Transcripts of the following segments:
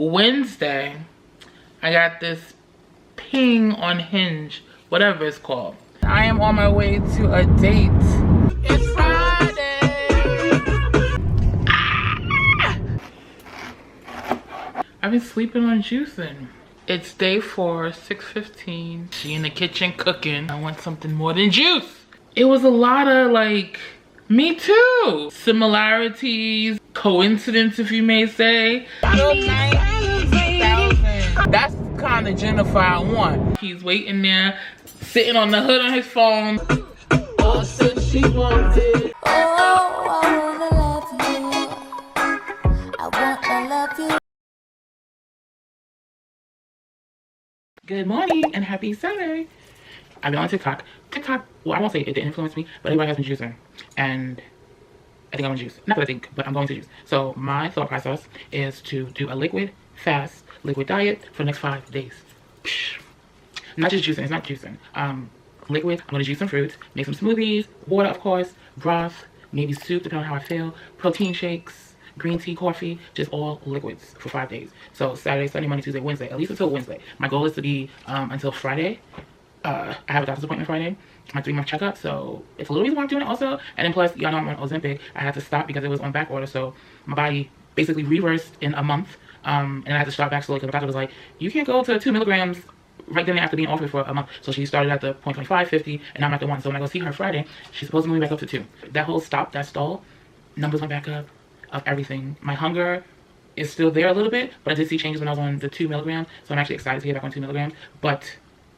Wednesday. I got this ping on Hinge, whatever it's called. I am on my way to a date. It's Friday. I've been sleeping on juicing. It's day 4, 6:15. She in the kitchen cooking. I want something more than juice. It was a lot of like, me too. Similarities, coincidence if you may say. That's the kind of Jennifer I want. He's waiting there, sitting on the hood on his phone. Oh, since she wanted. Oh, I wanna love you. I wanna love you. Good morning and happy Sunday. I've been on TikTok. Well, I won't say it didn't influence me, but everybody has been juicing. And I think I'm gonna juice. Not that I think, but I'm going to juice. So my thought process is to do a liquid, fast, liquid diet for the next 5 days. Psh. Not just juicing, it's not juicing. Liquid, I'm gonna juice some fruits, make some smoothies, water of course, broth, maybe soup depending on how I feel, protein shakes, green tea, coffee, just all liquids for 5 days. So Saturday, Sunday, Monday, Tuesday, Wednesday, at least until Wednesday. My goal is to be until Friday. I have a doctor's appointment Friday, my 3-month checkup, so it's a little reason why I'm doing it also. And then plus, y'all know I'm on Ozempic. I had to stop because it was on back order, so my body basically reversed in a month. And I had to start back slowly because the doctor was like, you can't go to 2 milligrams right then after being off it for a month. So she started at the 0.25, 50, and now I'm at the 1. So when I go see her Friday, she's supposed to move me back up to 2. That whole stop, that stall, numbers went back up of everything. My hunger is still there a little bit, but I did see changes when I was on the 2 milligrams. So I'm actually excited to get back on 2 milligrams. But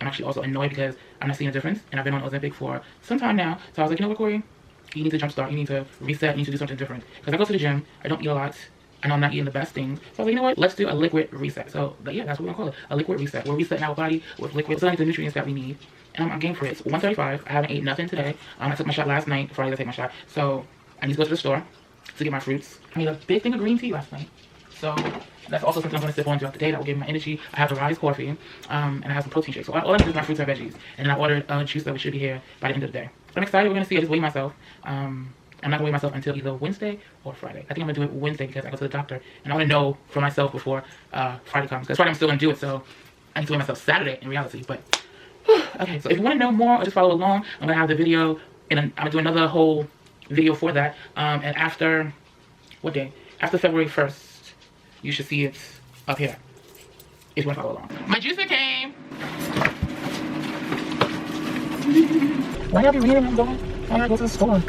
I'm actually also annoyed because I'm not seeing a difference. And I've been on Ozempic for some time now. So I was like, you know what, Cory? You need to jumpstart. You need to reset. You need to do something different. Because I go to the gym. I don't eat a lot. I know I'm not eating the best things. So I was like, you know what? Let's do a liquid reset. So yeah, that's what we're going to call it. A liquid reset. We're resetting our body with liquid. So the nutrients that we need. And I'm game for it. It's 1:35. I haven't ate nothing today. I took my shot last night. Friday I take my shot. So I need to go to the store to get my fruits. I made a big thing of green tea last night. So that's also something I'm going to sip on throughout the day. That will give me my energy. I have the rise coffee, and I have some protein shakes. So all I need is my fruits and veggies. And then I ordered a juice that should be here by the end of the day. But I'm excited. We're going to see. I just weigh myself. I'm not going to weigh myself until either Wednesday or Friday. I think I'm going to do it Wednesday because I go to the doctor. And I want to know for myself before Friday comes. Because Friday I'm still going to do it. So I need to weigh myself Saturday in reality. But, okay. So if you want to know more or just follow along, I'm going to have the video. And I'm going to do another whole video for that. And after, what day? After February 1st. You should see it up here if you want to follow along. My juicer came. Why y'all be reading when I'm going? Why gotta go to the store?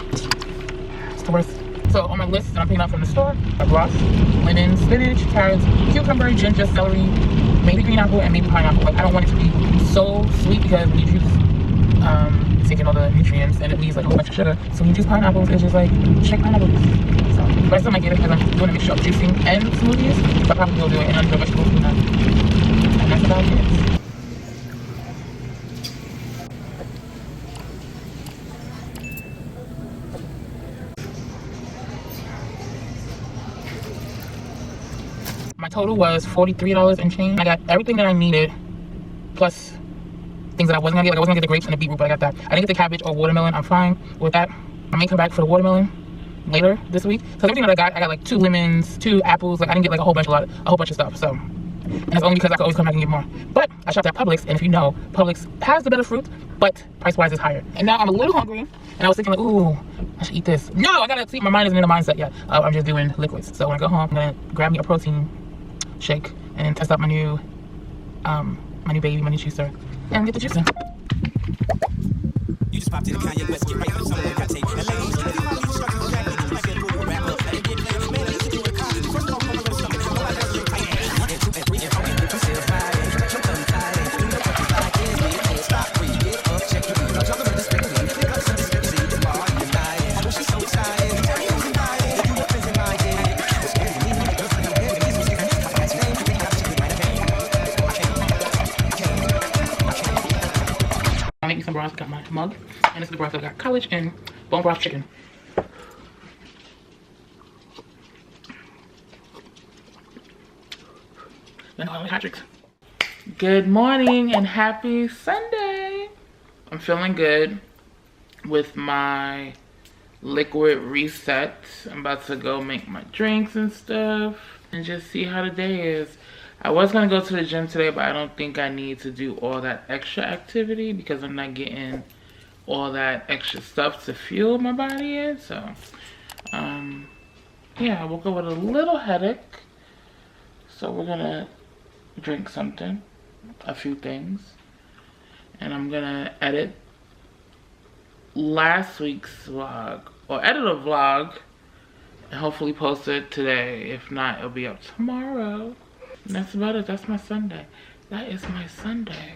It's the worst. So on my list that I'm picking up from the store are broth, lemon, spinach, carrots, cucumber, ginger, celery, maybe green apple, and maybe pineapple. Like I don't want it to be so sweet because when you juice, it's taking all the nutrients and it leaves like a whole bunch of sugar. So when you juice pineapples, it's just like shake pineapple juice. So, but I still might get it because I'm doing a mixture of juicing and smoothies. So I probably will do it and under vegetables and that. And that's about it. My total was $43 and change. I got everything that I needed, plus things that I wasn't gonna get. Like I wasn't gonna get the grapes and the beetroot, but I got that. I didn't get the cabbage or watermelon. I'm fine with that. I may come back for the watermelon later this week. So everything that I got like 2 lemons, 2 apples. Like I didn't get like a whole bunch of stuff. So, and it's only because I could always come back and get more. But I shopped at Publix, and if you know, Publix has the better fruit, but price-wise is higher. And now I'm a little hungry, and I was thinking like, ooh, I should eat this. No, I gotta see. My mind isn't in the mindset yet. I'm just doing liquids. So when I go home, I'm gonna grab me a protein shake and then test out my new baby, my new juicer, and get the juice in. You just popped in Kanye West, get right for someone got tape. And ladies, I make me some broth. I got my mug, and this is the broth. I got college and bone broth chicken. Then only hot drinks. Good morning and happy Sunday. I'm feeling good with my liquid reset. I'm about to go make my drinks and stuff and just see how the day is. I was gonna go to the gym today, but I don't think I need to do all that extra activity because I'm not getting all that extra stuff to fuel my body in. So, yeah, I woke up with a little headache. So we're gonna drink something, a few things, and I'm gonna edit last week's vlog, or edit a vlog, and hopefully post it today. If not, it'll be up tomorrow. And that's about it. That's my Sunday. That is my Sunday.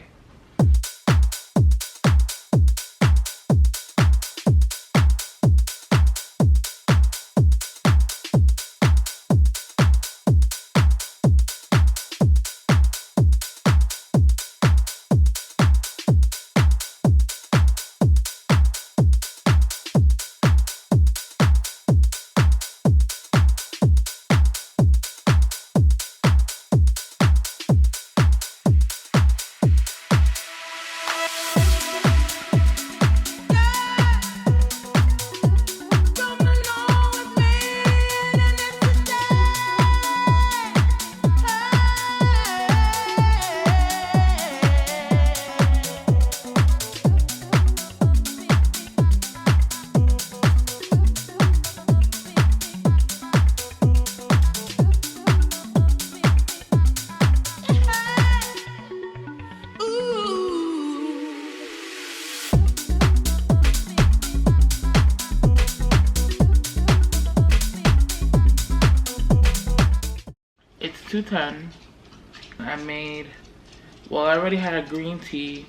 It's 2:10. I already had a green tea,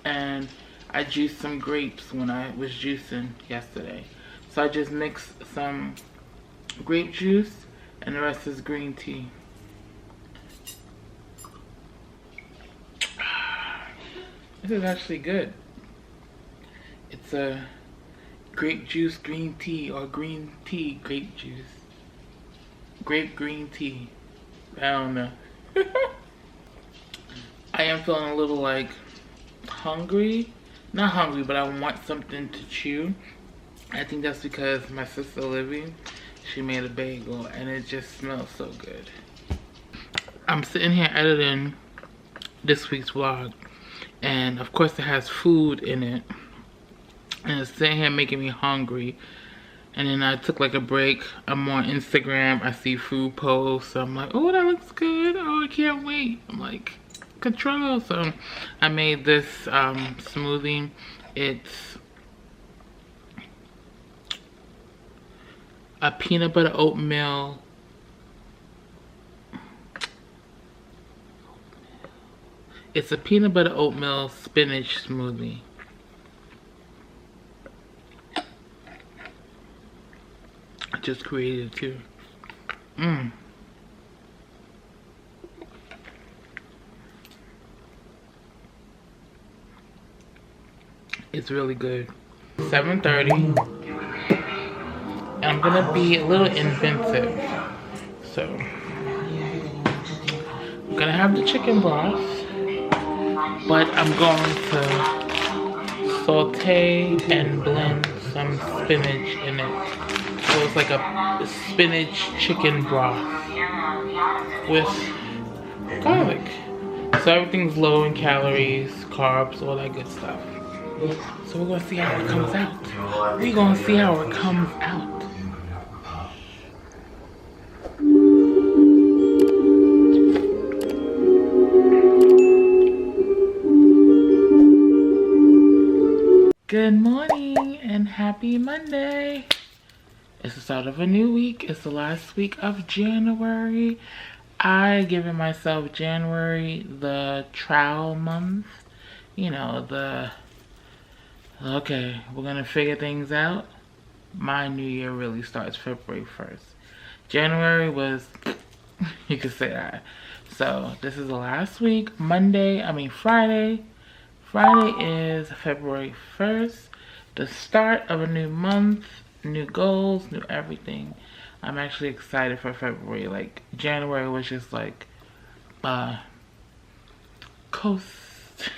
and I juiced some grapes when I was juicing yesterday. So I just mixed some grape juice, and the rest is green tea. This is actually good. It's a grape juice green tea, or green tea grape juice. Grape green tea. I don't know. I am feeling a little like hungry. Not hungry, but I want something to chew. I think that's because my sister Livy, she made a bagel and it just smells so good. I'm sitting here editing this week's vlog, and of course it has food in it, and it's sitting here making me hungry. And then I took like a break. I'm on Instagram. I see food posts. I'm like, oh, that looks good. Oh, I can't wait. I'm like, control. So I made this smoothie. It's a peanut butter oatmeal. It's a peanut butter oatmeal spinach smoothie. Just created too. It's really good. 7:30, and I'm gonna be a little inventive. So I'm gonna have the chicken broth, but I'm going to saute and blend some spinach in it. So it's like a spinach chicken broth with garlic. So everything's low in calories, carbs, all that good stuff. So we're gonna see how it comes out. We're gonna see how it comes out. Good morning and happy Monday. It's the start of a new week. It's the last week of January. I given myself January the trial month. You know, okay, we're gonna figure things out. My new year really starts February 1st. January was, you could say that. So this is the last week. Friday. Friday is February 1st. The start of a new month. New goals, new everything. I'm actually excited for February. Like January was just like coast.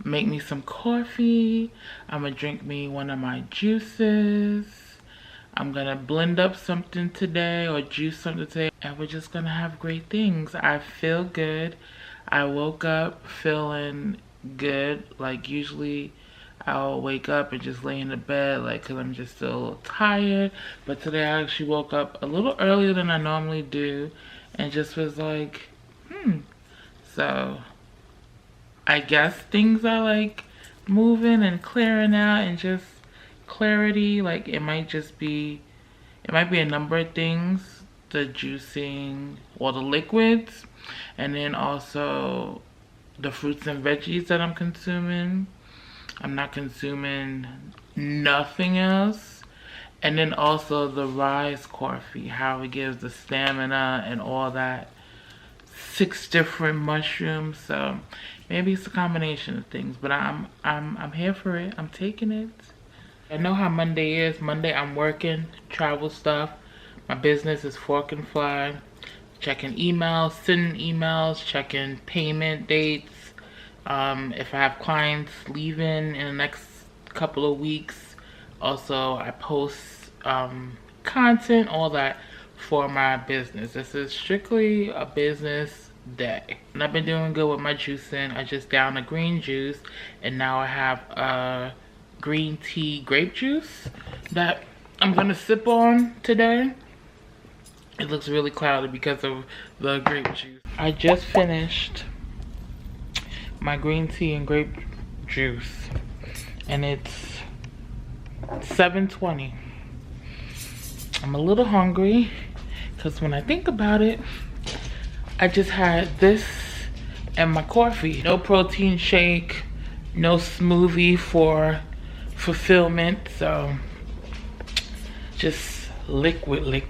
Make me some coffee. I'm gonna drink me one of my juices. I'm gonna blend up something today or juice something today, and we're just gonna have great things. I feel good. I woke up feeling good. Like usually I'll wake up and just lay in the bed like because I'm just still a little tired. But today I actually woke up a little earlier than I normally do and just was like, So I guess things are like moving and clearing out and just clarity. Like it might be a number of things, the juicing or the liquids, and then also the fruits and veggies that I'm consuming. I'm not consuming nothing else. And then also the rice coffee, how it gives the stamina and all that. 6 different mushrooms. So maybe it's a combination of things, but I'm here for it. I'm taking it. I know how Monday is. Monday I'm working travel stuff. My business is Fork and Fly. Checking emails, sending emails, checking payment dates. If I have clients leaving in the next couple of weeks. Also, I post content, all that for my business. This is strictly a business day. And I've been doing good with my juicing. I just downed a green juice, and now I have a green tea grape juice that I'm gonna sip on today. It looks really cloudy because of the grape juice. I just finished my green tea and grape juice, and it's 7:20. I'm a little hungry because when I think about it, I just had this and my coffee. No protein shake, no smoothie for fulfillment, so just liquid.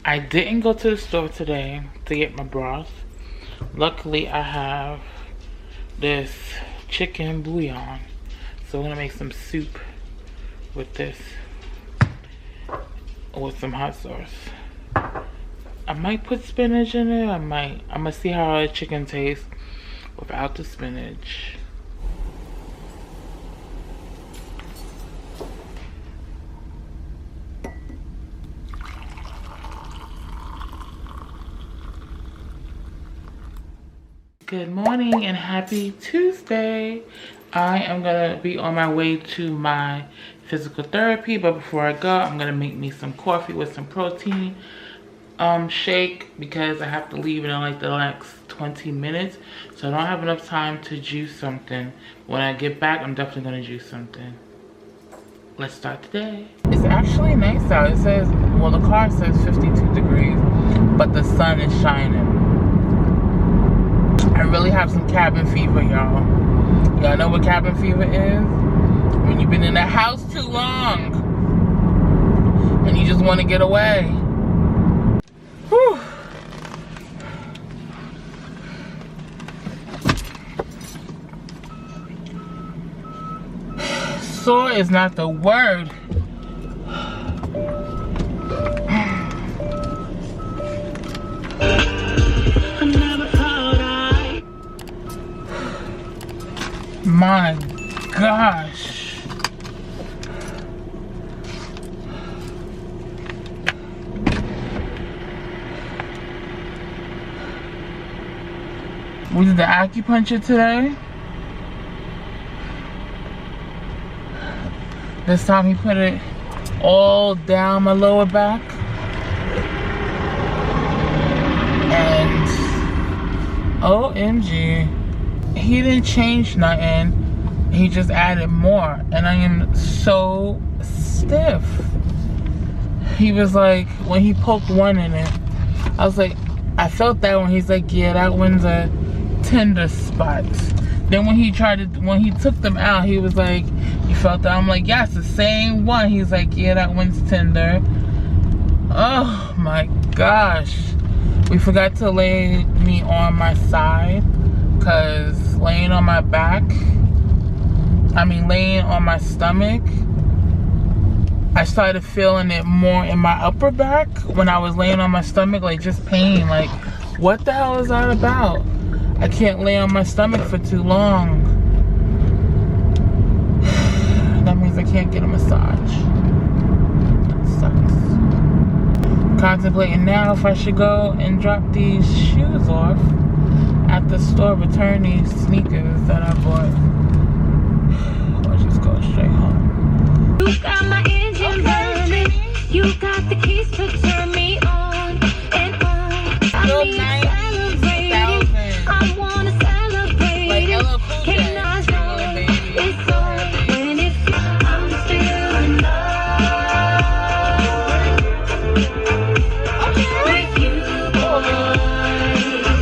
I didn't go to the store today to get my broth. Luckily, I have this chicken bouillon, so I'm gonna make some soup with this, with some hot sauce. I might put spinach in it. I'm gonna see how the chicken tastes without the spinach. Good morning and happy Tuesday. I am gonna be on my way to my physical therapy, but before I go, I'm gonna make me some coffee with some protein shake because I have to leave in like the next 20 minutes, so I don't have enough time to juice something. When I get back, I'm definitely gonna juice something. Let's start the day. It's actually nice out. It says, well, the car says 52 degrees, but the sun is shining. I really have some cabin fever, y'all. Y'all know what cabin fever is? When you've been in the house too long and you just want to get away. Whew. Sore is not the word. My gosh. We did the acupuncture today. This time he put it all down my lower back. And OMG. He didn't change nothing. He just added more. And I am so stiff. He was like, when he poked one in it, I was like, I felt that one. He's like, yeah, that one's a tender spot. Then when he took them out, he was like, you felt that? I'm like, yeah, it's the same one. He's like, yeah, that one's tender. Oh my gosh. We forgot to lay me on my side, because laying on my back, laying on my stomach, I started feeling it more in my upper back when I was laying on my stomach, like just pain. Like, what the hell is that about? I can't lay on my stomach for too long. That means I can't get a massage. contemplating now if I should go and drop these shoes off at the store, return these sneakers that I bought, or just go straight home. You got my engine burning. You got the keys to turn me on and on. I need celebrating. I wanna celebrate. Like LL Cool J. Can I show it's on when it's I'm still in love with you, boy.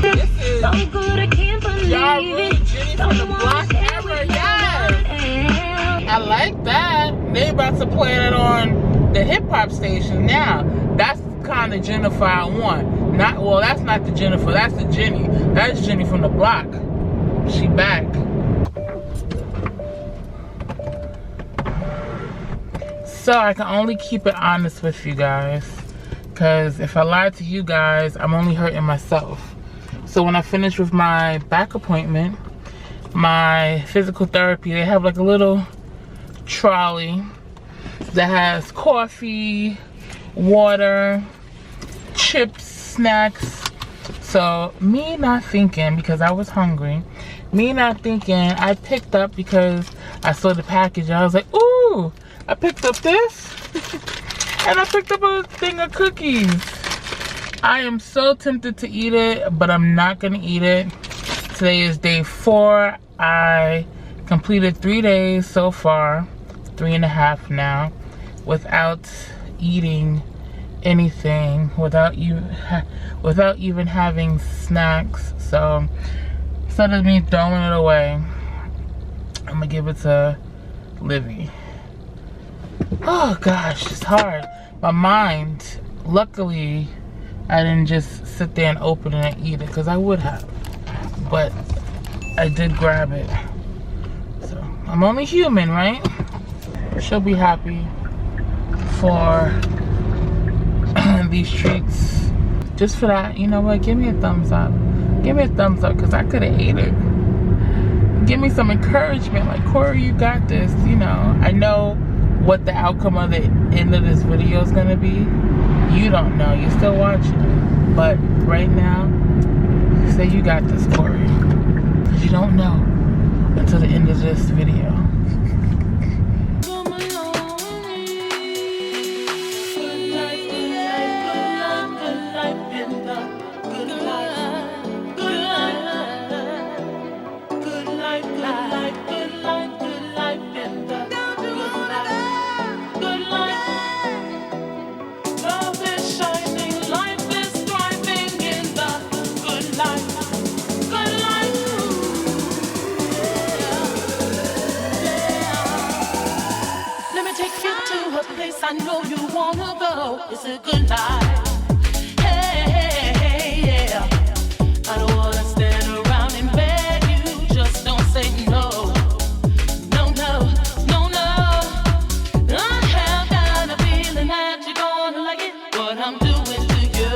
This is So good I can't believe y'all really it. Jenny from the block ever, yes. I like that. They about to play it on the hip hop station now. That's kind of Jennifer I want. Not, well, that's not the Jennifer. That's the Jenny. That's Jenny from the block. She back. So I can only keep it honest with you guys, because if I lie to you guys, I'm only hurting myself. So when I finish with my back appointment, my physical therapy, they have like a little trolley that has coffee, water, chips, snacks. So me not thinking, because I was hungry, me not thinking, I picked up, because I saw the package and I was like, ooh, I picked up this and I picked up a thing of cookies. I am so tempted to eat it, but I'm not gonna eat it. Today is day 4. I completed 3 days so far, 3.5 now, without eating anything, without even having snacks. So instead of me throwing it away, I'm gonna give it to Livy. Oh gosh, it's hard. My mind, luckily I didn't just sit there and open it and eat it, because I would have, but I did grab it. So I'm only human, right? She'll be happy for these treats. Just for that, you know what, give me a thumbs up. Give me a thumbs up, because I could have ate it. Give me some encouragement, like, Cory, you got this. You know, I know what the outcome of the end of this video is gonna be. You don't know, you're still watching it. But right now, say you got this, Cory. Because you don't know until the end of this video. I know you wanna go. It's a good life. Hey, hey, hey, yeah. I don't wanna stand around and beg you. Just don't say no. No, no, no, no. I have got a feeling that you're gonna like it. What I'm doing to you.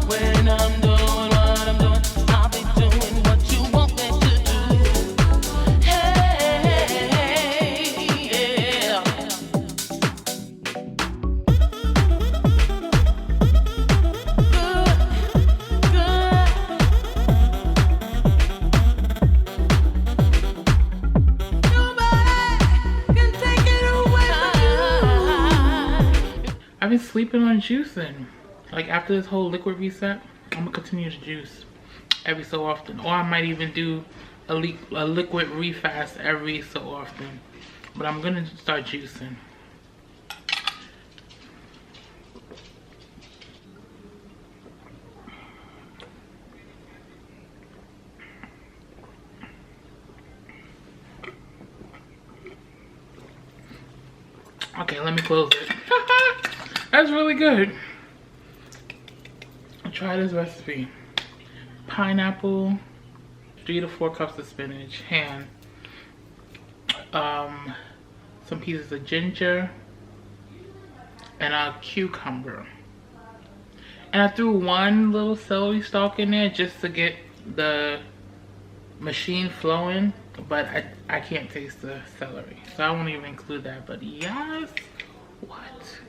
When I'm doing what I'm doing, I'll be doing what you want me to do. Hey, yeah. I've been sleeping on juicing. Like, after this whole liquid reset, I'm gonna continue to juice every so often, or I might even do a liquid refast every so often, but I'm gonna start juicing. Okay, let me close it. That's really good. I'll try this recipe. Pineapple, 3 to 4 cups of spinach, ham, some pieces of ginger, and a cucumber. And I threw 1 little celery stalk in there just to get the machine flowing, but I can't taste the celery, so I won't even include that. But yes, what?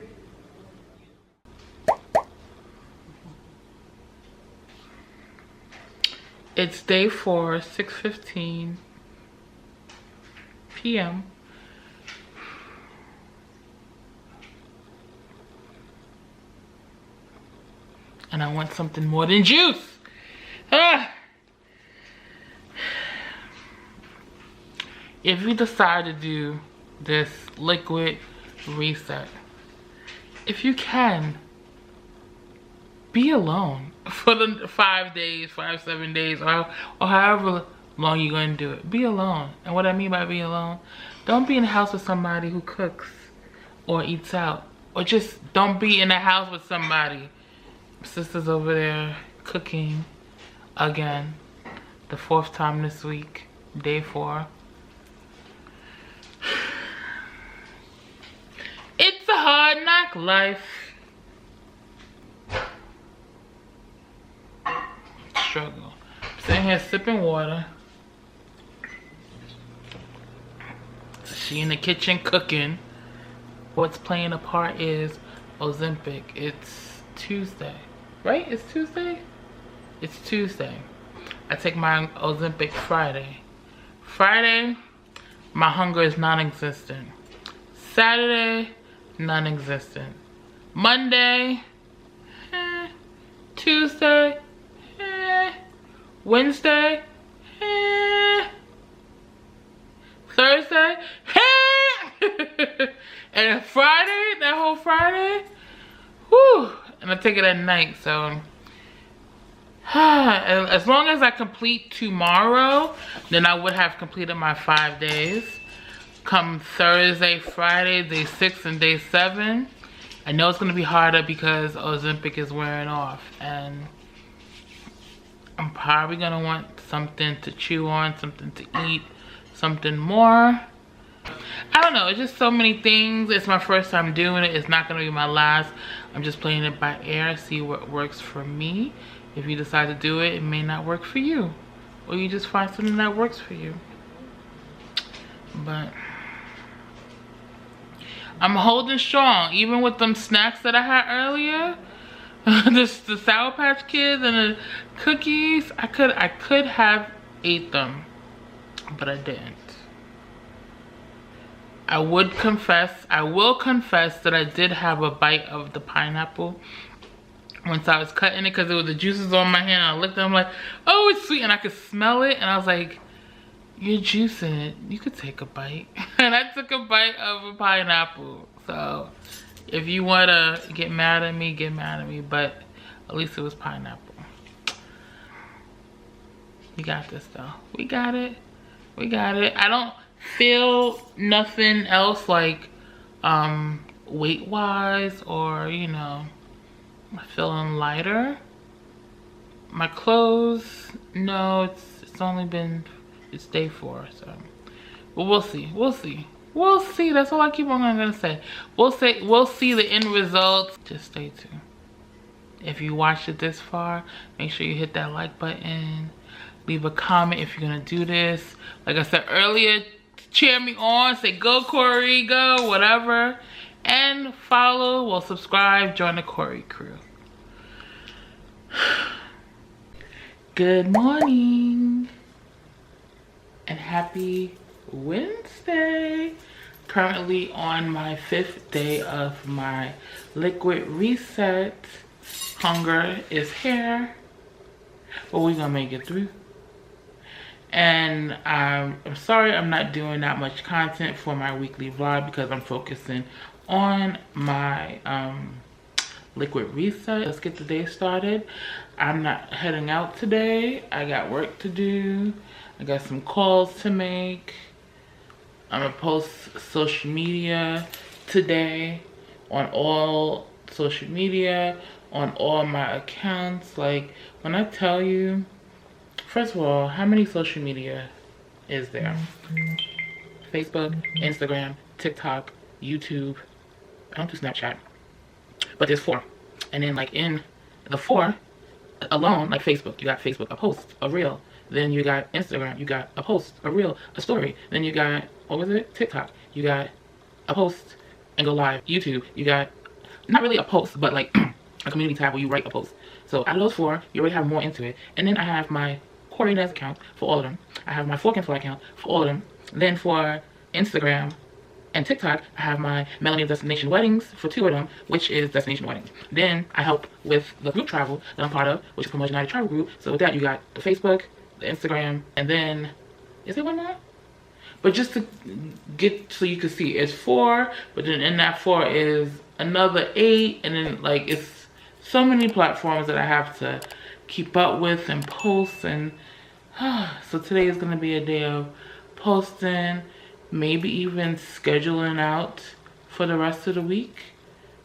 It's day 4, 6:15 p.m. And I want something more than juice. Ah. If you decide to do this liquid reset, if you can, be alone for the 5 days, 7 days, or however long you're going to do it. Be alone. And what I mean by be alone, don't be in the house with somebody who cooks or eats out. Or just don't be in the house with somebody. Sister's over there cooking again. The 4th time this week, day 4. It's a hard knock life. Struggle. Sitting here sipping water. She in the kitchen cooking. What's playing a part is Ozempic. It's Tuesday. Right? It's Tuesday? It's Tuesday. I take my Ozempic Friday. Friday, my hunger is non-existent. Saturday, non-existent. Monday, Tuesday, Wednesday, Thursday, and Friday, that whole Friday, whew, and I take it at night, so as long as I complete tomorrow, then I would have completed my 5 days. Come Thursday, Friday, day 6 and day 7, I know it's going to be harder because Ozempic is wearing off, and I'm probably going to want something to chew on, something to eat, something more. I don't know, it's just so many things. It's my first time doing it. It's not going to be my last. I'm just playing it by ear, see what works for me. If you decide to do it, it may not work for you. Or you just find something that works for you. But I'm holding strong, even with them snacks that I had earlier. The Sour Patch Kids and the cookies. I could have ate them, but I didn't. I will confess that I did have a bite of the pineapple once I was cutting it, because it was the juices on my hand. I looked at it, I'm like, oh, it's sweet, and I could smell it, and I was like, you're juicing it, you could take a bite. And I took a bite of a pineapple. So if you want to get mad at me, but at least it was pineapple. We got this though. We got it. I don't feel nothing else like weight wise, or you know, I'm feeling lighter. My clothes, no, it's only been, it's day 4, so, but we'll see. That's all I keep on gonna say. We'll see the end results. Just stay tuned. If you watched it this far, make sure you hit that like button. Leave a comment if you're gonna do this. Like I said earlier, cheer me on. Say go Cory, go, whatever. And follow, well, subscribe, join the Cory Crew. Good morning and happy Wednesday. Currently on my 5th day of my liquid reset. Hunger is here, but we're gonna make it through. And I'm sorry I'm not doing that much content for my weekly vlog because I'm focusing on my liquid reset. Let's get the day started. I'm not heading out today. I got work to do. I got some calls to make. I'm gonna post social media today on all social media, on all my accounts. Like, when I tell you, first of all, how many social media is there? Facebook, Instagram, TikTok, YouTube. I don't do Snapchat, but there's 4. And then like in the 4 alone, like Facebook, you got Facebook, a post, a reel. Then you got Instagram, you got a post, a reel, a story. Then you got, what was it? TikTok. You got a post and go live. YouTube, you got, not really a post, but like a community tab where you write a post. So out of those 4, you already have more into it. And then I have my Cory Nes account for all of them. I have my Fork and Fly account for all of them. Then for Instagram and TikTok, I have my Melanie of Destination Weddings for 2 of them, which is Destination Weddings. Then I help with the group travel that I'm part of, which is Promotion United Travel Group. So with that, you got the Facebook, the Instagram, and then, is there one more? But just to get so you can see, it's 4, but then in that 4 is another 8, and then like it's so many platforms that I have to keep up with and post. And so today is gonna be a day of posting, maybe even scheduling out for the rest of the week.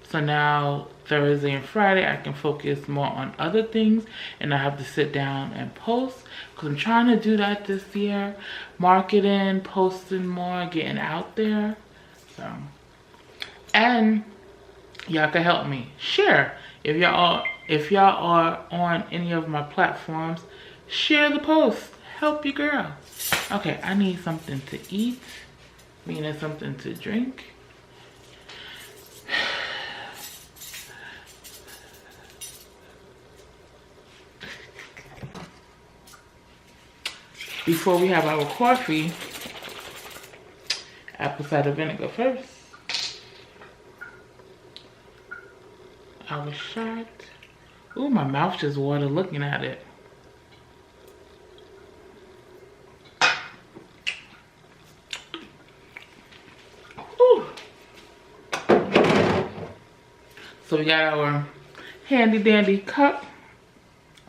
So now Thursday and Friday I can focus more on other things, and I have to sit down and post because I'm trying to do that this year. Marketing, posting more, getting out there. So, and y'all can help me share. If y'all are on any of my platforms, share the post. Help your girl. Okay, I need something to eat, meaning something to drink. Before we have our coffee, apple cider vinegar first. Our shot. Ooh, my mouth just watered looking at it. Ooh. So we got our handy dandy cup.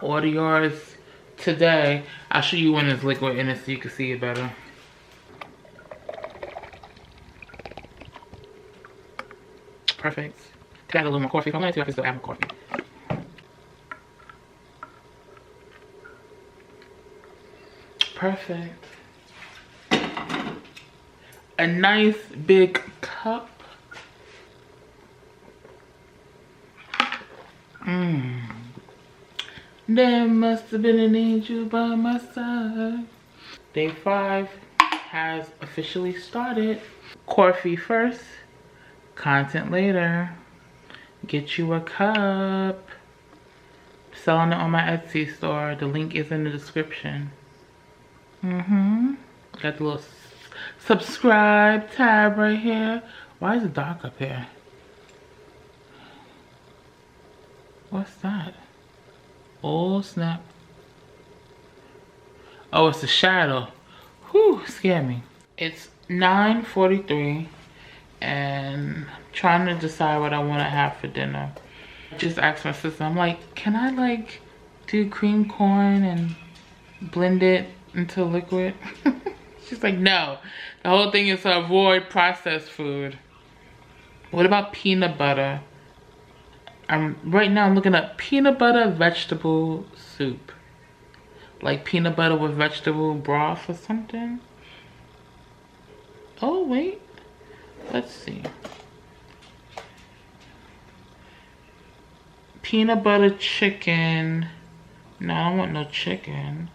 Order yours today. I'll show you when it's liquid in it so you can see it better. Perfect. Could add a little more coffee if I wanted to. I can still add more coffee. Perfect. A nice big cup. There must have been an angel by my side. Day 5 has officially started. Coffee first, content later. Get you a cup. Selling it on my Etsy store. The link is in the description. Got the little subscribe tab right here. Why is it dark up here? What's that? Oh snap. Oh, it's a shadow. Whew, scared me. It's 9:43 and I'm trying to decide what I want to have for dinner. I just asked my sister, I'm like, can I like do cream corn and blend it into liquid? She's like, no. The whole thing is to avoid processed food. What about peanut butter? Right now I'm looking at peanut butter vegetable soup. Like peanut butter with vegetable broth or something. Oh wait, let's see. Peanut butter chicken. No, I don't want no chicken.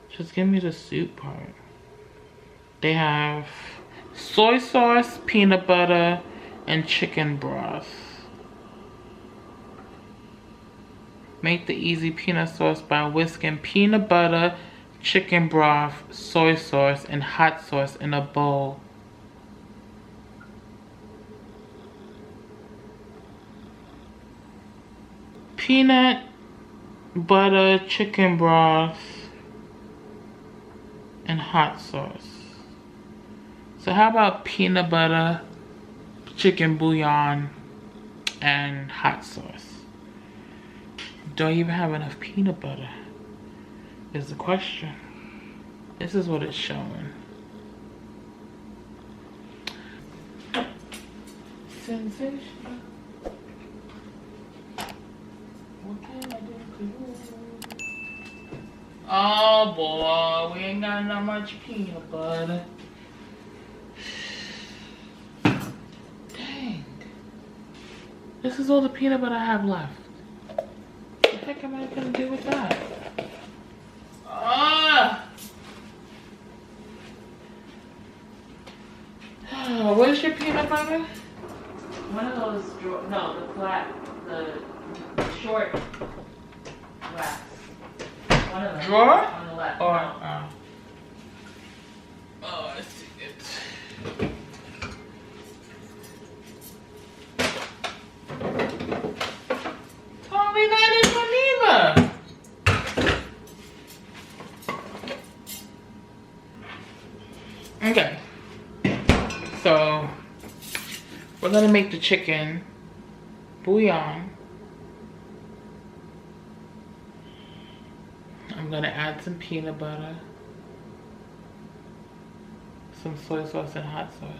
Just give me the soup part. They have soy sauce, peanut butter, and chicken broth. Make the easy peanut sauce by whisking peanut butter, chicken broth, soy sauce, and hot sauce in a bowl. Peanut butter, chicken broth, and hot sauce. So how about peanut butter, chicken bouillon, and hot sauce? Do I even have enough peanut butter? Is the question. This is what it's showing. Sensational. What can I do for you? Oh boy, we ain't got that much peanut butter. Dang. This is all the peanut butter I have left. What the heck am I gonna do with that? Where's your peanut butter? One of those, no, the flat, the short glass. One of them. Drawer? On the left. Or No. oh, I see it. Totally not this one either. Okay. So we're gonna make the chicken bouillon. I'm gonna add some peanut butter, some soy sauce and hot sauce.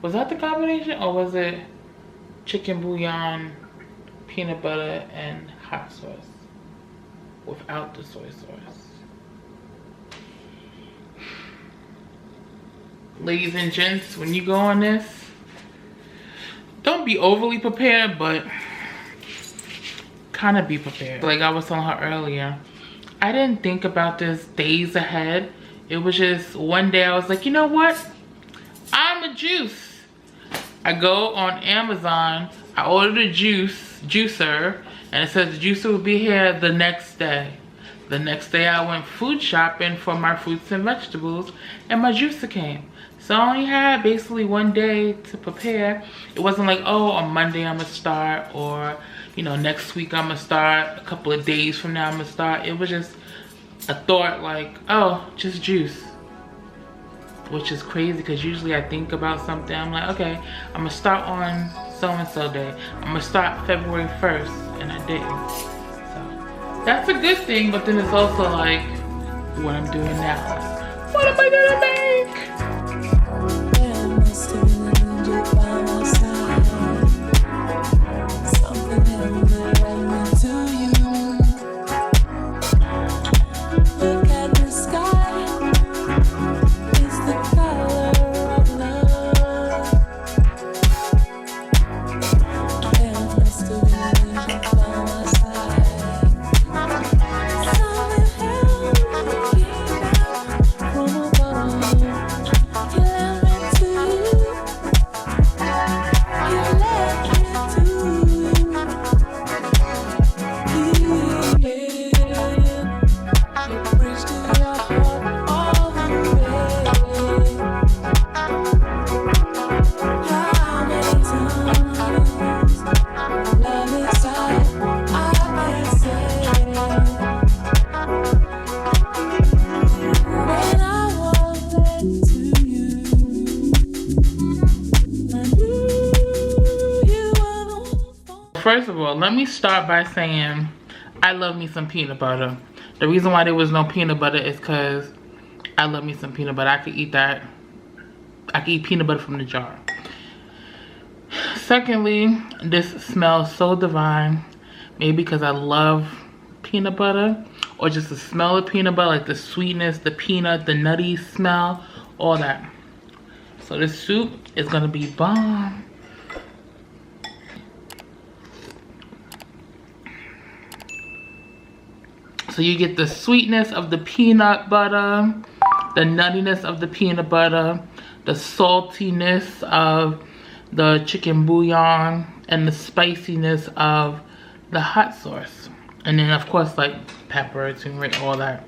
Was that the combination, or was it chicken bouillon, peanut butter, and hot sauce without the soy sauce? Ladies and gents, when you go on this, don't be overly prepared, but kind of be prepared. Like I was telling her earlier, I didn't think about this days ahead. It was just one day I was like, you know what? I'm a juice. I go on Amazon, I ordered a juicer, and it says the juicer will be here the next day. The next day I went food shopping for my fruits and vegetables, and my juicer came. So I only had basically one day to prepare. It wasn't like, oh, on Monday I'm gonna start, or you know, next week I'm gonna start, a couple of days from now I'm gonna start. It was just a thought like, oh, just juice. Which is crazy because usually I think about something, I'm like, okay, I'm gonna start on so-and-so day. I'm gonna start February 1st, and I didn't. So that's a good thing, but then it's also like, what I'm doing now. What am I gonna make? First of all, let me start by saying I love me some peanut butter. The reason why there was no peanut butter is because I love me some peanut butter. I could eat that. I could eat peanut butter from the jar. Secondly, this smells so divine. Maybe because I love peanut butter, or just the smell of peanut butter, like the sweetness, the peanut, the nutty smell, all that. So this soup is gonna be bomb. So you get the sweetness of the peanut butter, the nuttiness of the peanut butter, the saltiness of the chicken bouillon, and the spiciness of the hot sauce. And then of course like pepper, turmeric, all that.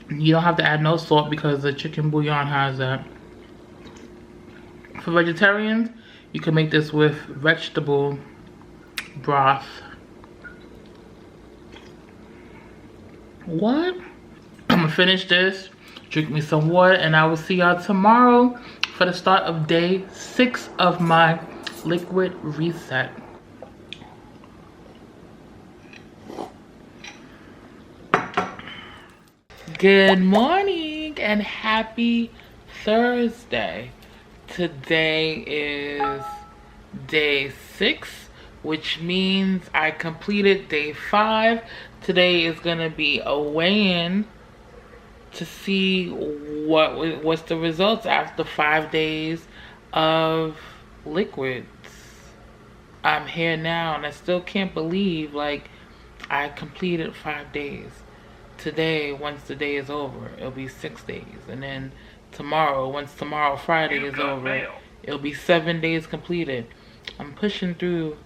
You don't have to add no salt because the chicken bouillon has that. For vegetarians, you can make this with vegetable broth. What? I'm gonna finish this, drink me some water, and I will see y'all tomorrow for the start of day 6 of my liquid reset. Good morning and happy Thursday. Today is day 6, which means I completed day 5. Today is gonna be a weigh-in to see what's the results after 5 days of liquids. I'm here now and I still can't believe like I completed 5 days. Today, once the day is over, it'll be 6 days, and then tomorrow, once tomorrow Friday is over, it'll be 7 days completed. I'm pushing through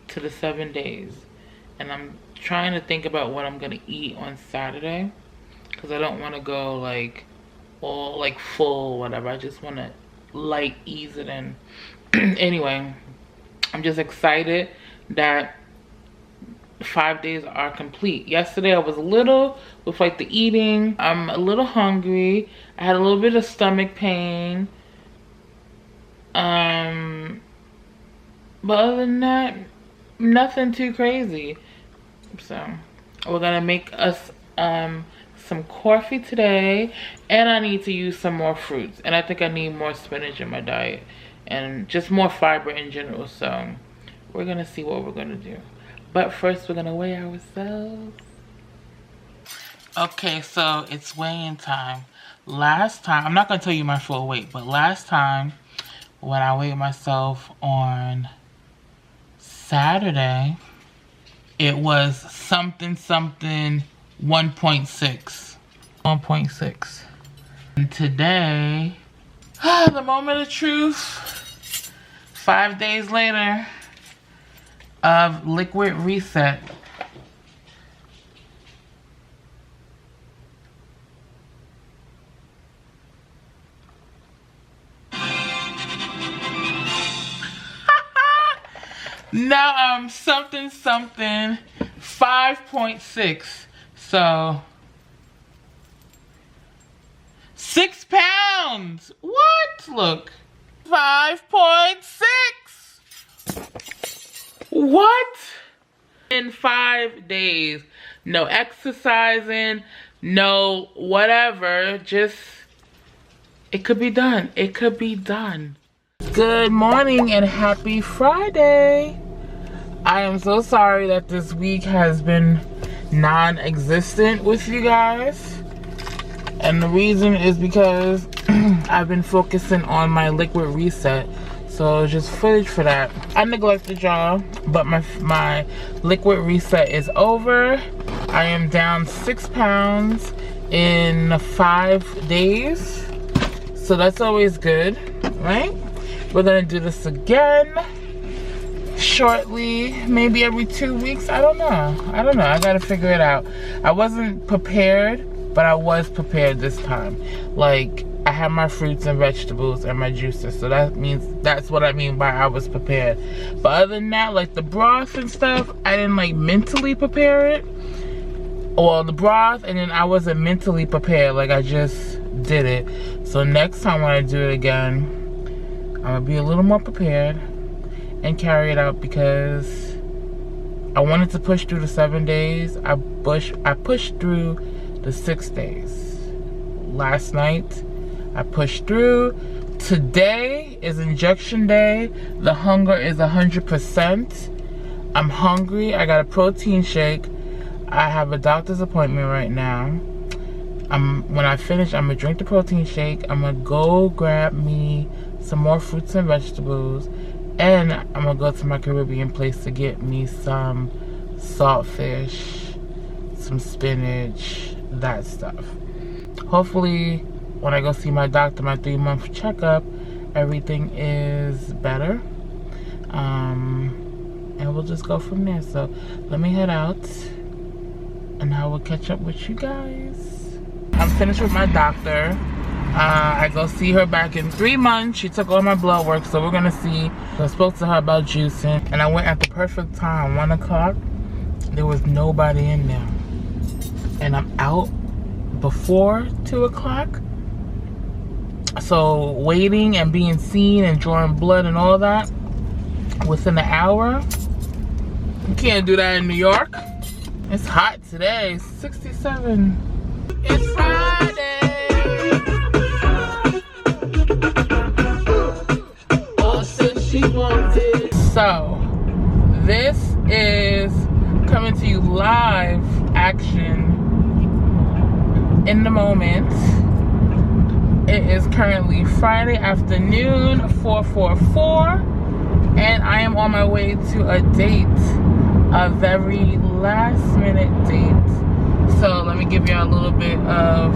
to the 7 days. and I'm trying to think about what I'm gonna eat on Saturday, because I don't want to go like all like full whatever. I just want to light ease it in. Anyway, I'm just excited that 5 days are complete. Yesterday I was a little with like the eating. I'm a little hungry. I had a little bit of stomach pain. But other than that, nothing too crazy. So we're gonna make us some coffee today, and I need to use some more fruits, and I think I need more spinach in my diet and just more fiber in general. So we're gonna see what we're gonna do, but first we're gonna weigh ourselves. Okay, so it's weighing time. Last time, I'm not gonna tell you my full weight, but last time when I weighed myself on Saturday, it was something 1.6. 1.6. And today, the moment of truth, 5 days later of liquid reset. Now I'm something 5.6. So 6 pounds. What? Look. 5.6. What? In 5 days. No exercising, no whatever. Just, it could be done. It could be done. Good morning and happy Friday. I am so sorry that this week has been non-existent with you guys, and the reason is because I've been focusing on my liquid reset, so just footage for that. I neglected y'all, but my liquid reset is over. I am down 6 pounds in 5 days, so that's always good, right? We're gonna do this again shortly, maybe every 2 weeks. I don't know. I gotta figure it out. I wasn't prepared, but I was prepared this time. Like, I have my fruits and vegetables and my juices, so that's what I mean by I was prepared. But other than that, like the broth and stuff, I didn't like mentally prepare it. Or the broth, and then I wasn't mentally prepared. Like, I just did it. So next time when I do it again, I'm gonna be a little more prepared and carry it out, because I wanted to push through the 7 days. I pushed through the 6 days. Last night, I pushed through. Today is injection day. The hunger is 100%. I'm hungry. I got a protein shake. I have a doctor's appointment right now. When I finish, I'm gonna drink the protein shake. I'm gonna go grab me some more fruits and vegetables, and I'm gonna go to my Caribbean place to get me some saltfish, some spinach, that stuff. Hopefully when I go see my doctor, my 3-month checkup, everything is better, and we'll just go from there. So let me head out and I will catch up with you guys. I'm finished with my doctor. I go see her back in 3 months. She took all my blood work, so we're gonna see. I spoke to her about juicing, and I went at the perfect time, 1 o'clock. There was nobody in there, and I'm out before 2 o'clock. So waiting and being seen and drawing blood and all that within an hour. You can't do that in New York. It's hot today, 67. It's Friday. So this is coming to you live action in the moment. It is currently Friday afternoon, 4:44, and I am on my way to a date, a very last minute date. So let me give you a little bit of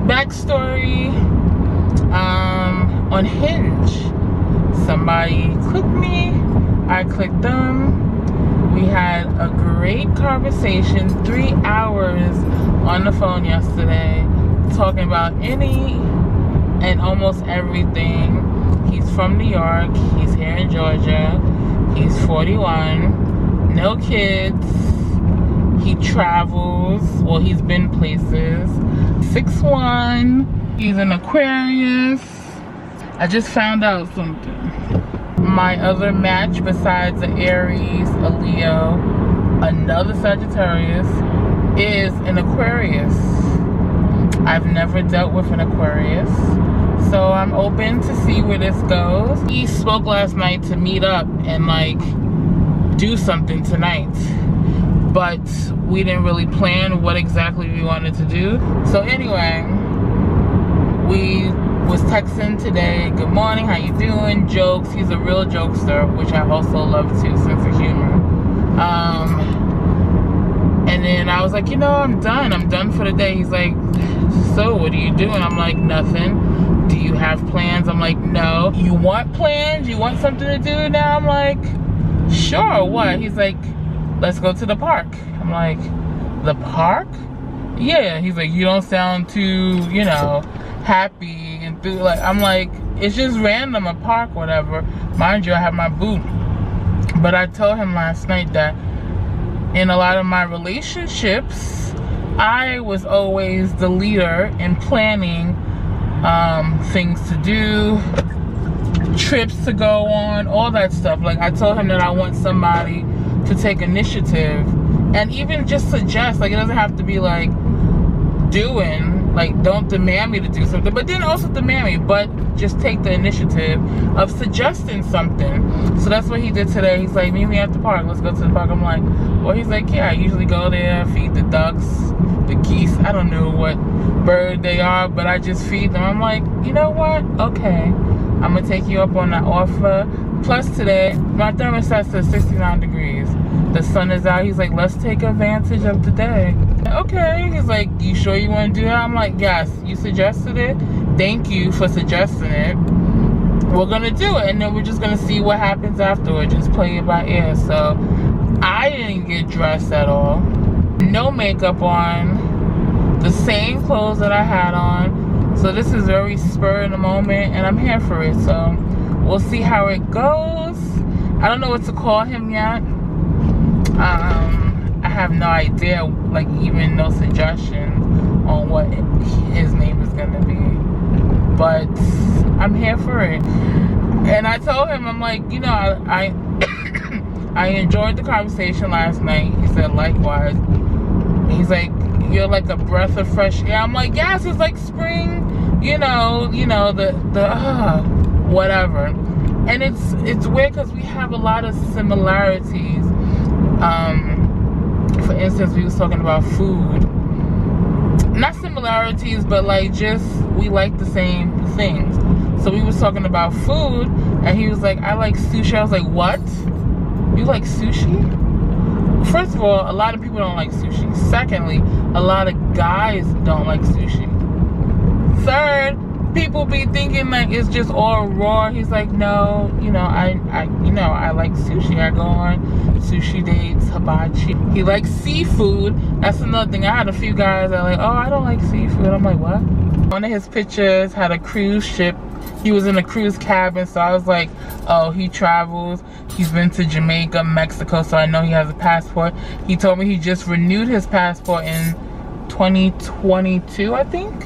backstory. On Hinge, somebody clicked me, I clicked them. We had had a great conversation, 3 hours on the phone yesterday, talking about any and almost everything. He's from New York, he's here in Georgia, he's 41, no kids, he travels, well, he's been places, 6'1", he's an Aquarius. I just found out something. My other match besides an Aries, a Leo, another Sagittarius, is an Aquarius. I've never dealt with an Aquarius, so I'm open to see where this goes. He spoke last night to meet up and like do something tonight, but we didn't really plan what exactly we wanted to do. So anyway, we was texting today, good morning, how you doing, jokes. He's a real jokester, which I also love too, sense of humor. And then I was like, you know, I'm done for the day. He's like, so what are you doing? I'm like, nothing. Do you have plans? I'm like, no. You want plans? You want something to do now? I'm like, sure, what? He's like, let's go to the park. I'm like, the park? Yeah. He's like, you don't sound too, you know, happy and like, I'm like, it's just random, a park, whatever. Mind you, I have my boot. But I told him last night that in a lot of my relationships, I was always the leader in planning things to do, trips to go on, all that stuff. Like, I told him that I want somebody to take initiative and even just suggest. Like, it doesn't have to be like doing, like, don't demand me to do something, but then also demand me, but just take the initiative of suggesting something. So that's what he did today. He's like, meet me at the park, let's go to the park. I'm like, well, he's like, yeah, I usually go there, feed the ducks, the geese, I don't know what bird they are, but I just feed them. I'm like, you know what, okay, I'm gonna take you up on that offer. Plus today, my thermostat says 69 degrees. The sun is out. He's like, let's take advantage of the day. Okay. He's like, you sure you want to do that? I'm like, yes, you suggested it. Thank you for suggesting it. We're going to do it. And then we're just going to see what happens afterward. Just play it by ear. So I didn't get dressed at all. No makeup on. The same clothes that I had on. So this is very spur of the moment. And I'm here for it. So we'll see how it goes. I don't know what to call him yet. I have no idea, like even no suggestion on what his name is gonna be, but I'm here for it. And I told him, I'm like, you know, I I enjoyed the conversation last night. He said likewise. He's like, you're like a breath of fresh air. I'm like, yes, it's like spring, you know, the whatever. And it's weird because we have a lot of similarities. For instance, we was talking about food. Not similarities, but like just we like the same things. So we was talking about food, and he was like, I like sushi. I was like, what? You like sushi? First of all, a lot of people don't like sushi. Secondly, a lot of guys don't like sushi. Third, people be thinking like it's just all raw. He's like, no, you know, I like sushi. I go on sushi dates, hibachi. He likes seafood. That's another thing. I had a few guys that are like, oh, I don't like seafood. I'm like, what? One of his pictures had a cruise ship. He was in a cruise cabin, so I was like, oh, he travels. He's been to Jamaica, Mexico, so I know he has a passport. He told me he just renewed his passport in 2022, I think.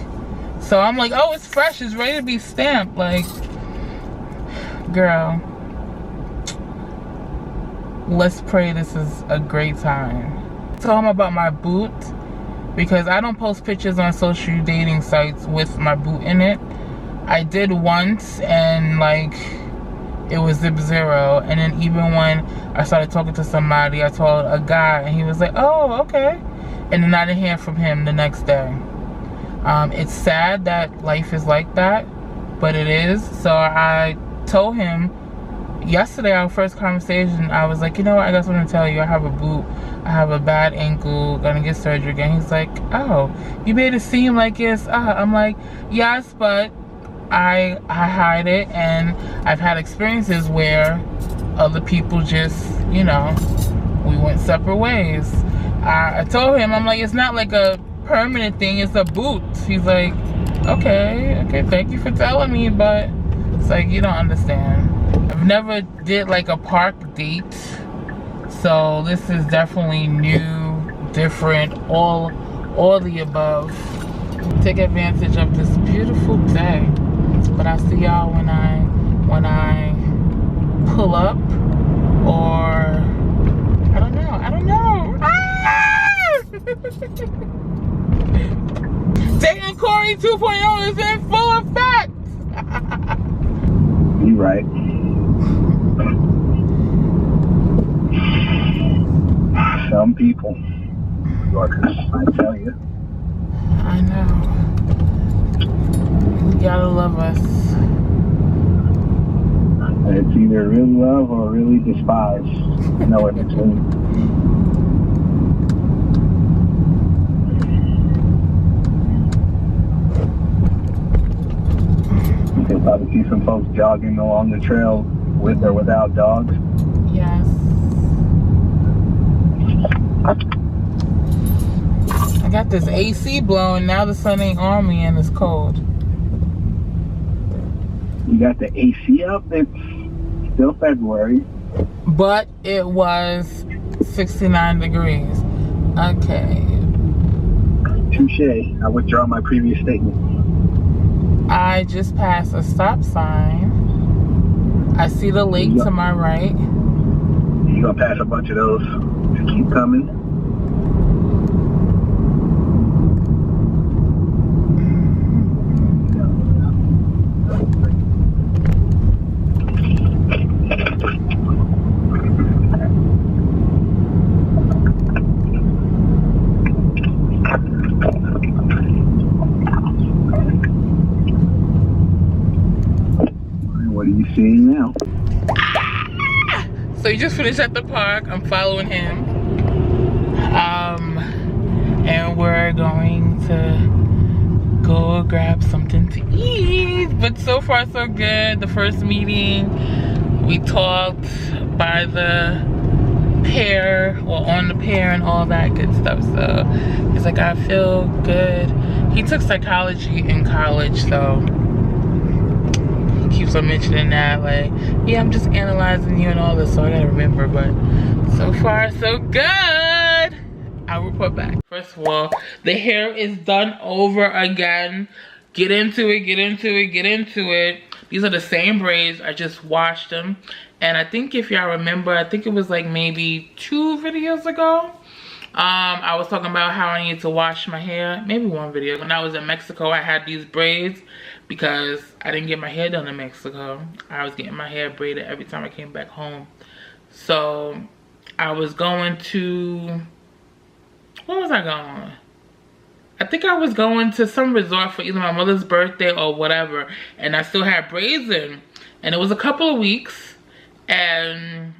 So I'm like, oh, it's fresh. It's ready to be stamped. Like, girl, let's pray this is a great time. I told him about my boot because I don't post pictures on social dating sites with my boot in it. I did once, and like it was zip zero. And then even when I started talking to somebody, I told a guy, and he was like, oh, okay. And then I didn't hear from him the next day. It's sad that life is like that, but it is. So I told him yesterday, our first conversation, I was like, you know what, I just want to tell you, I have a boot, I have a bad ankle, gonna get surgery again. He's like, oh, you made it seem like it's, I'm like, yes, but I hide it, and I've had experiences where other people just, you know, we went separate ways. I told him, I'm like, it's not like a permanent thing, it's a boot. He's like, okay, thank you for telling me, but it's like, you don't understand. I've never did like a park date, so this is definitely new, different, all the above. Take advantage of this beautiful day. But I'll see y'all when I pull up, or I don't know. Ah! Dating Cory 2.0 is in full effect. You right. Some people, Yorkers, I tell you. I know. You gotta love us. It's either really love or really despise. No in between. You can probably see some folks jogging along the trail with or without dogs. Yes. I got this AC blowing, now the sun ain't on me and it's cold. You got the AC up? It's still February. But it was 69 degrees. Okay. Touche. I withdraw my previous statement. I just passed a stop sign. I see the lake to my right. You gonna pass a bunch of those to keep coming? What are you seeing now? So he just finished at the park. I'm following him. And we're going to go grab something to eat. But so far so good. The first meeting, we talked by the pair, or on the pair and all that good stuff. So he's like, I feel good. He took psychology in college, so keeps on mentioning that, like, yeah, I'm just analyzing you and all this, so I gotta remember. But so far so good. I'll report back. First of all, the hair is done over again. Get into it. These are the same braids. I just washed them, and I think if y'all remember, I think it was like maybe 2 videos ago, I was talking about how I needed to wash my hair. Maybe 1 video. When I was in Mexico, I had these braids because I didn't get my hair done in Mexico. I was getting my hair braided every time I came back home. So I was going to, where was I going? I think I was going to some resort for either my mother's birthday or whatever, and I still had braids in, and it was a couple of weeks, and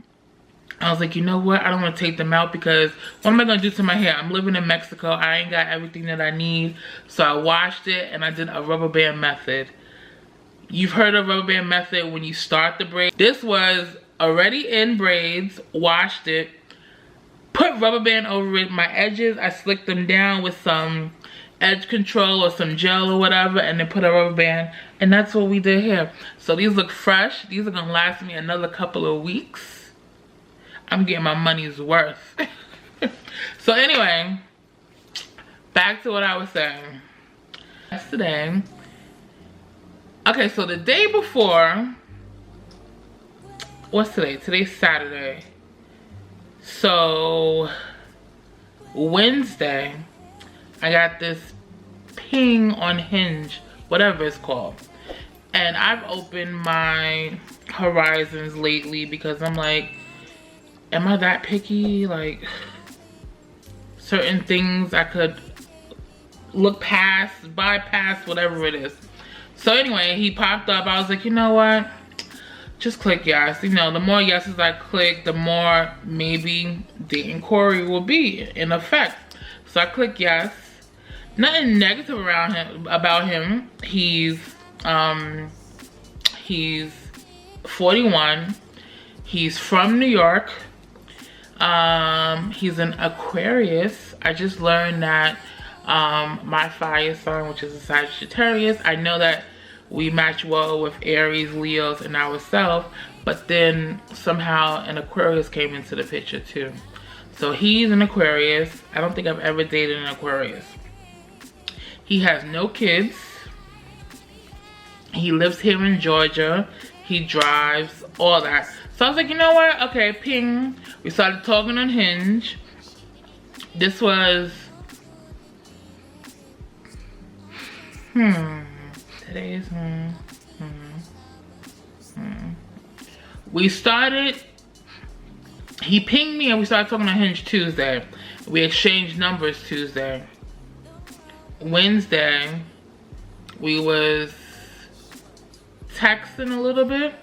I was like, you know what, I don't want to take them out because what am I going to do to my hair? I'm living in Mexico. I ain't got everything that I need. So I washed it and I did a rubber band method. You've heard of rubber band method when you start the braid. This was already in braids, washed it, put rubber band over it. My edges, I slicked them down with some edge control or some gel or whatever, and then put a rubber band, and that's what we did here. So these look fresh. These are going to last me another couple of weeks. I'm getting my money's worth. So anyway, back to what I was saying. Yesterday, okay, so the day before, what's today? Today's Saturday. So Wednesday, I got this ping on Hinge, whatever it's called. And I've opened my horizons lately because I'm like, am I that picky? Like, certain things I could look past, bypass, whatever it is. So anyway, he popped up. I was like, you know what? Just click yes. You know, the more yeses I click, the more maybe dating Cory will be in effect. So I click yes. Nothing negative about him. He's 41. He's from New York. He's an Aquarius. I just learned that my fire sign, which is a Sagittarius, I know that we match well with Aries, Leos, and ourselves, but then somehow an Aquarius came into the picture too. So he's an Aquarius. I don't think I've ever dated an Aquarius. He has no kids. He lives here in Georgia. He drives, all that. So I was like, you know what? Okay, ping. We started talking on Hinge. This was, today's, we started, he pinged me and we started talking on Hinge Tuesday. We exchanged numbers Tuesday. Wednesday, we was texting a little bit.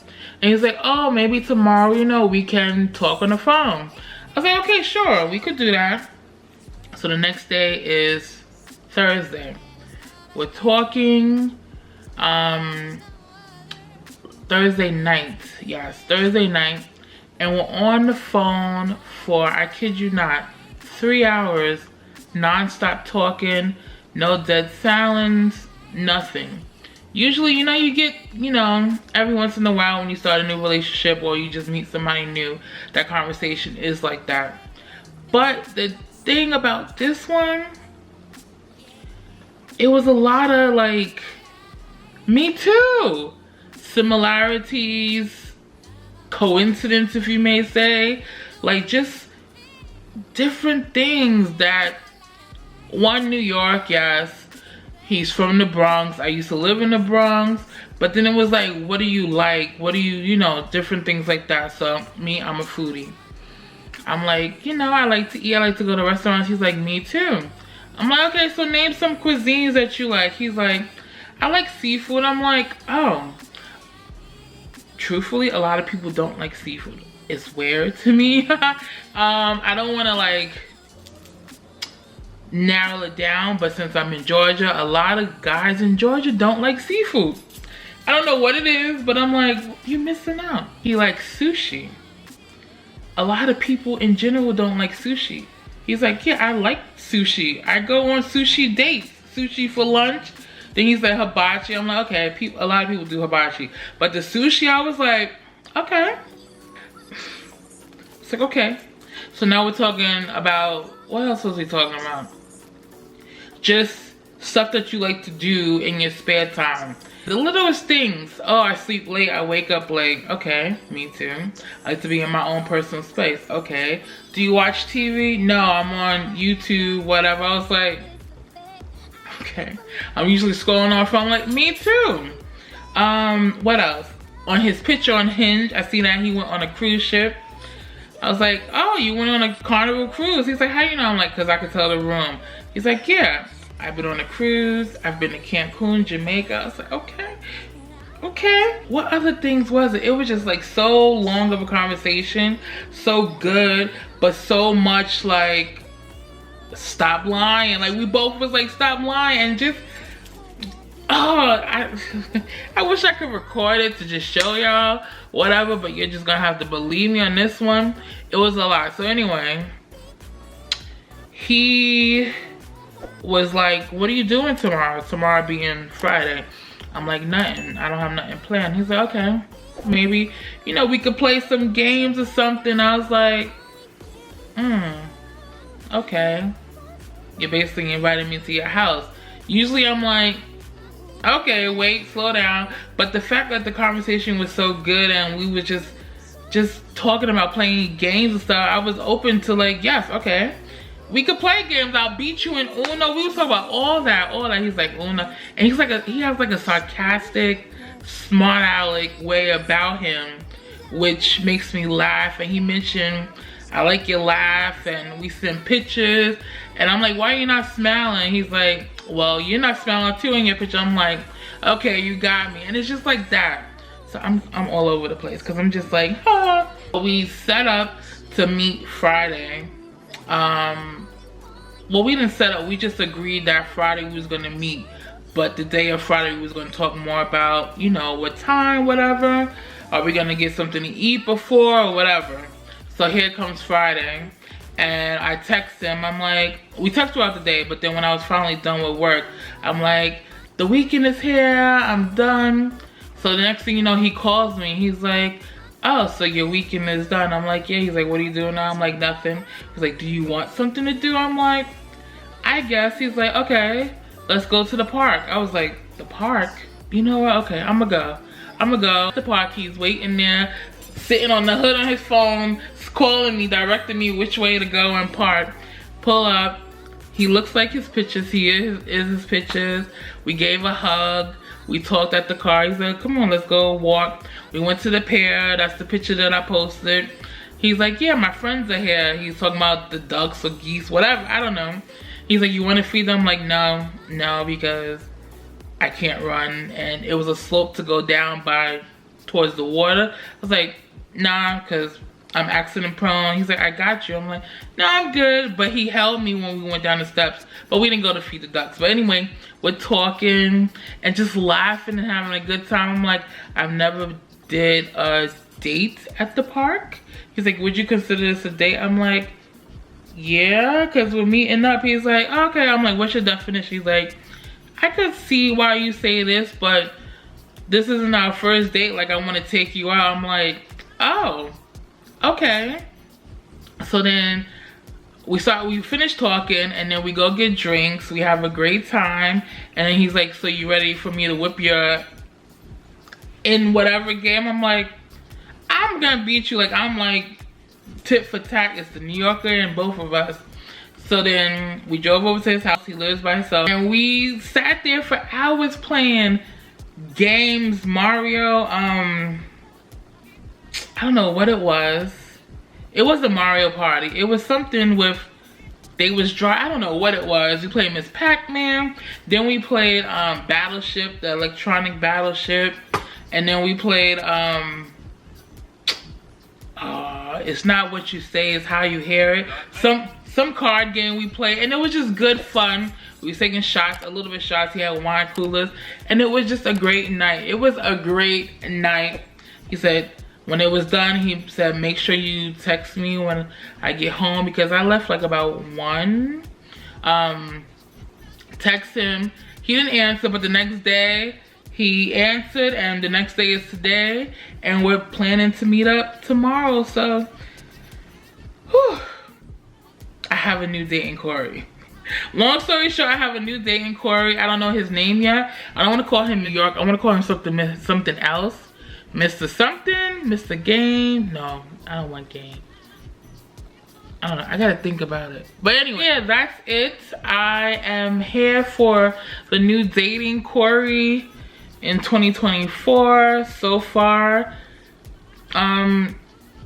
And he's like, oh, maybe tomorrow, you know, we can talk on the phone. I was like, okay, sure, we could do that. So the next day is Thursday. We're talking Thursday night. Yes, Thursday night. And we're on the phone for, I kid you not, 3 hours, non-stop talking, no dead silence, nothing. Usually, you know, you get, you know, every once in a while when you start a new relationship or you just meet somebody new, that conversation is like that. But the thing about this one, it was a lot of like, me too. Similarities, coincidence, if you may say. Like just different things that, one, New York, yes. He's from the Bronx. I used to live in the Bronx. But then it was like, what do you like? What do you, you know, different things like that. So me, I'm a foodie. I'm like, you know, I like to eat. I like to go to restaurants. He's like, me too. I'm like, okay, so name some cuisines that you like. He's like, I like seafood. I'm like, oh. Truthfully, a lot of people don't like seafood. It's weird to me. I don't want to like narrow it down, but since I'm in Georgia, a lot of guys in Georgia don't like seafood. I don't know what it is, but I'm like, you're missing out. He likes sushi. A lot of people in general don't like sushi. He's like, yeah, I like sushi. I go on sushi dates, sushi for lunch. Then he's like, hibachi. I'm like, okay, a lot of people do hibachi. But the sushi, I was like, okay. It's like, okay. So now we're talking about, what else was we talking about? Just stuff that you like to do in your spare time. The littlest things. Oh, I sleep late, I wake up late. Okay, me too. I like to be in my own personal space. Okay. Do you watch TV? No, I'm on YouTube, whatever. I was like, okay. I'm usually scrolling on my phone, like, me too. What else? On his picture on Hinge, I see that he went on a cruise ship. I was like, oh, you went on a Carnival cruise. He's like, how you know? I'm like, because I could tell the room. He's like, yeah, I've been on a cruise. I've been to Cancun, Jamaica. I was like, okay, okay. What other things was it? It was just like so long of a conversation, so good, but so much like, stop lying. Like we both was like, stop lying, and just, oh, I wish I could record it to just show y'all, whatever, but you're just gonna have to believe me on this one. It was a lot. So anyway, he was like, what are you doing tomorrow? Tomorrow being Friday. I'm like, nothing. I don't have nothing planned. He's like, okay, maybe, you know, we could play some games or something. I was like, okay. You're basically inviting me to your house. Usually I'm like, okay, wait, slow down. But the fact that the conversation was so good and we were just talking about playing games and stuff, I was open to like, yes, okay. We could play games. I'll beat you in Uno. We was talking about all that. He's like, Uno. And he's like, he has like a sarcastic, smart aleck way about him, which makes me laugh. And he mentioned, I like your laugh, and we send pictures. And I'm like, why are you not smiling? He's like, well, you're not smiling too in your picture. I'm like, okay, you got me. And it's just like that. So I'm all over the place because I'm just like, ah. We set up to meet Friday. Well, we didn't set up, we just agreed that Friday we was gonna meet, but the day of Friday we was gonna talk more about, you know, what time, whatever. Are we gonna get something to eat before or whatever? So So here comes Friday, and I text him. I'm like, we text throughout the day, but then when I was finally done with work, I'm like, the weekend is here, I'm done. So the next thing you know, he calls me. He's like, oh, so your weekend is done. I'm like, yeah. He's like, what are you doing now? I'm like, nothing. He's like, do you want something to do? I'm like, I guess. He's like, okay, let's go to the park. I was like, the park? You know what? Okay, I'm gonna go. I'm gonna go to the park. He's waiting there, sitting on the hood on his phone, calling me, directing me which way to go and park. Pull up. He looks like his pictures. He is his pictures. We gave a hug. We talked at the car. He's like, come on, let's go walk. We went to the pier. That's the picture that I posted. He's like, yeah, my friends are here. He's talking about the ducks or geese, whatever. I don't know. He's like, you want to feed them? I'm like, no, because I can't run. And it was a slope to go down towards the water. I was like, nah, because I'm accident prone. He's like, I got you. I'm like, no, I'm good. But he held me when we went down the steps. But we didn't go to feed the ducks. But anyway, we're talking and just laughing and having a good time. I'm like, I've never did a date at the park. He's like, would you consider this a date? I'm like, yeah, because we're meeting up. He's like, okay. I'm like, what's your definition? He's like, I could see why you say this, but this isn't our first date. Like, I want to take you out. I'm like, oh, okay. So then we finished talking, and then we go get drinks. We have a great time. And then he's like, so you ready for me to whip your in whatever game? I'm like, I'm gonna beat you. Like, I'm like tit for tat. It's the New Yorker and both of us. So then we drove over to his house. He lives by himself, and we sat there for hours playing games. Mario, I don't know what it was. It was a Mario Party. It was something with, they was dry. I don't know what it was. We played Miss Pac-Man. Then we played Battleship, the electronic Battleship. And then we played It's Not What You Say, It's How You Hear It. Some card game we played, and it was just good fun. We was taking shots, a little bit shots. He had wine coolers, and it was just a great night. It was a great night. He said, when it was done, he said, make sure you text me when I get home, because I left like about 1. Text him. He didn't answer, but the next day he answered, and the next day is today, and we're planning to meet up tomorrow. So, whew, I have a new date in Cory. Long story short, I have a new date in Cory. I don't know his name yet. I don't want to call him New York. I want to call him something else. Mr. Something, Mr. Game. No, I don't want Game. I don't know, I gotta think about it. But anyway, yeah, that's it. I am here for the new dating Cory in 2024 so far.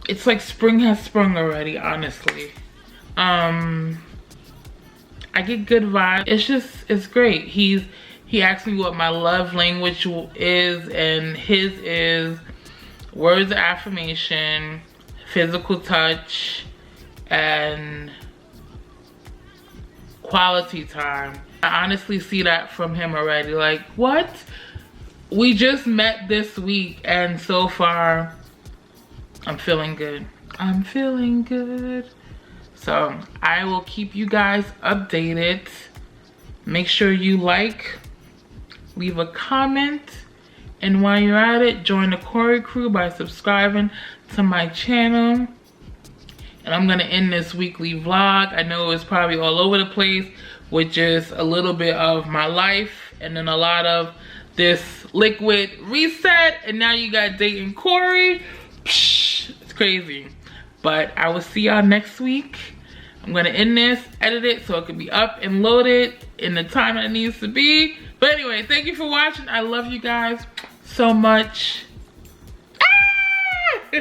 It's like spring has sprung already, honestly. I get good vibes. It's great. He asked me what my love language is, and his is words of affirmation, physical touch, and quality time. I honestly see that from him already. Like, what? We just met this week, and so far, I'm feeling good. I'm feeling good. So, I will keep you guys updated. Make sure you like, leave a comment, and while you're at it, join the Cory Crew by subscribing to my channel. And I'm gonna end this weekly vlog. I know it's probably all over the place with just a little bit of my life and then a lot of this liquid reset, and now you got dating Cory. Psh, it's crazy. But I will see y'all next week. I'm gonna end this, edit it so it can be up and loaded in the time that it needs to be. But anyway, thank you for watching. I love you guys so much. Ah!